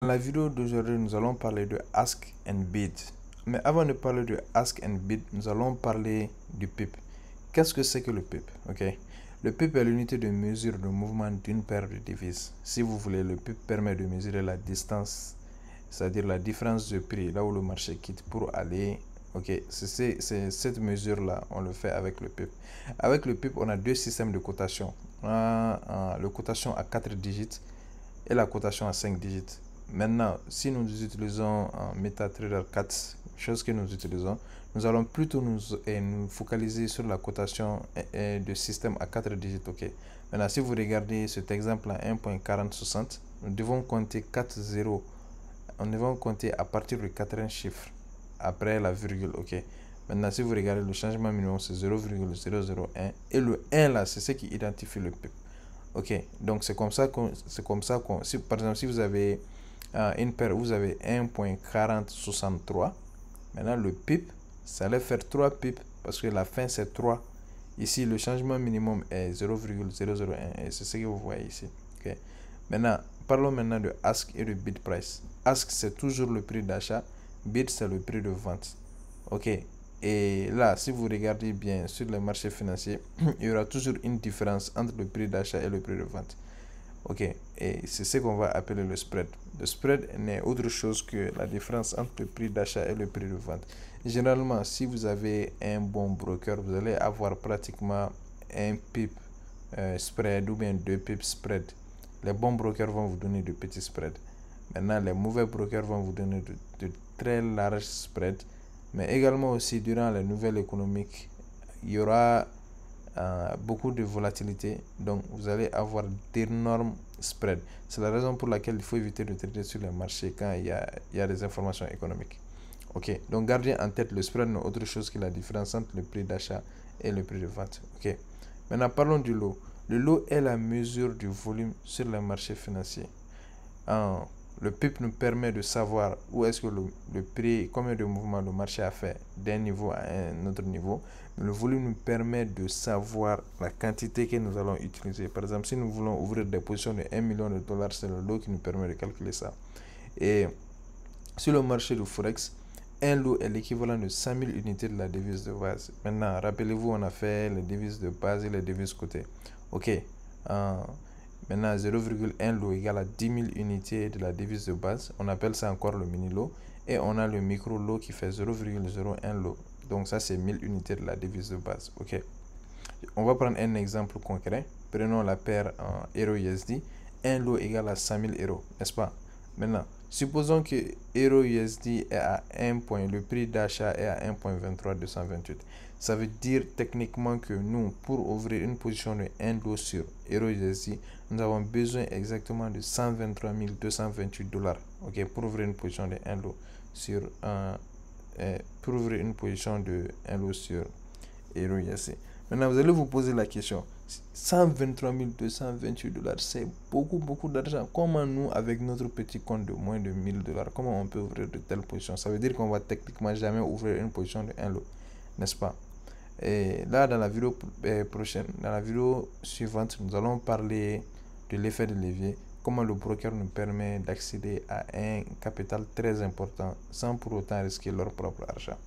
Dans la vidéo d'aujourd'hui, nous allons parler de Ask and Bid. Mais avant de parler de Ask and Bid, nous allons parler du PIB. Qu'est-ce que c'est que le PIB? Le PIB est l'unité de mesure de mouvement d'une paire de devises. Si vous voulez, le PIB permet de mesurer la distance, c'est-à-dire la différence de prix, là où le marché quitte pour aller. C'est cette mesure-là, on le fait avec le PIB. Avec le PIB, on a deux systèmes de cotation. On a le cotation à 4 digits et la cotation à 5 digits. Maintenant, si nous utilisons MetaTrader 4, chose que nous utilisons, nous allons plutôt nous focaliser sur la cotation de système à 4 digits. Maintenant, si vous regardez cet exemple à 1.4060, nous devons compter 4 zéros. Nous devons compter à partir du quatrième chiffre, après la virgule. Maintenant, si vous regardez le changement minimum, c'est 0,001. Et le 1 là, c'est ce qui identifie le PIB. Donc c'est comme ça qu'on, par exemple, si vous avez une paire, vous avez 1.4063. Maintenant, le PIB, ça allait faire 3 PIB parce que la fin c'est 3. Ici, le changement minimum est 0,001 et c'est ce que vous voyez ici. Maintenant, parlons maintenant de ask et de bid price. Ask, c'est toujours le prix d'achat. Bid, c'est le prix de vente. Et là, si vous regardez bien sur le marché financier, il y aura toujours une différence entre le prix d'achat et le prix de vente. Et c'est ce qu'on va appeler le spread. Le spread n'est autre chose que la différence entre le prix d'achat et le prix de vente. Généralement, si vous avez un bon broker, vous allez avoir pratiquement un pip spread ou bien 2 pips spread. Les bons brokers vont vous donner de petits spreads. Maintenant, les mauvais brokers vont vous donner de très larges spreads. Mais également aussi, durant les nouvelles économiques, il y aura beaucoup de volatilité, donc vous allez avoir d'énormes spreads. C'est la raison pour laquelle il faut éviter de trader sur les marchés quand il y a des informations économiques. Donc gardez en tête, le spread n'est autre chose que la différence entre le prix d'achat et le prix de vente. Maintenant, parlons du lot. Le lot est la mesure du volume sur les marchés financiers. Le PIB nous permet de savoir où est-ce que le prix, combien de mouvements le marché a fait d'un niveau à un autre niveau. Le volume nous permet de savoir la quantité que nous allons utiliser. Par exemple, si nous voulons ouvrir des positions de 1 million de dollars, c'est le lot qui nous permet de calculer ça. Et sur le marché du Forex, un lot est l'équivalent de 100 000 unités de la devise de base. Maintenant, rappelez-vous, on a fait les devises de base et les devises cotées. Maintenant, 0,1 lot égale à 10 000 unités de la devise de base. On appelle ça encore le mini-lot. Et on a le micro-lot qui fait 0,01 lot. Donc ça, c'est 1000 unités de la devise de base. On va prendre un exemple concret. Prenons la paire Euro-USD. Un lot égale à 100 000 euros, n'est-ce pas? Maintenant, supposons que Euro-USD est à 1 point, le prix d'achat est à 1.23228. Ça veut dire techniquement que nous, pour ouvrir une position de 1 lot sur Euro-USD, nous avons besoin exactement de 123 228 dollars. Pour ouvrir une position de 1 lot sur Euro-USD. Maintenant, vous allez vous poser la question, 123 228 dollars, c'est beaucoup d'argent. Comment nous, avec notre petit compte de moins de 1000 dollars, comment on peut ouvrir de telles positions? Ça veut dire qu'on va techniquement jamais ouvrir une position de 1 lot, n'est-ce pas? Et là, dans la vidéo prochaine, dans la vidéo suivante, nous allons parler de l'effet de levier, comment le broker nous permet d'accéder à un capital très important sans pour autant risquer leur propre argent.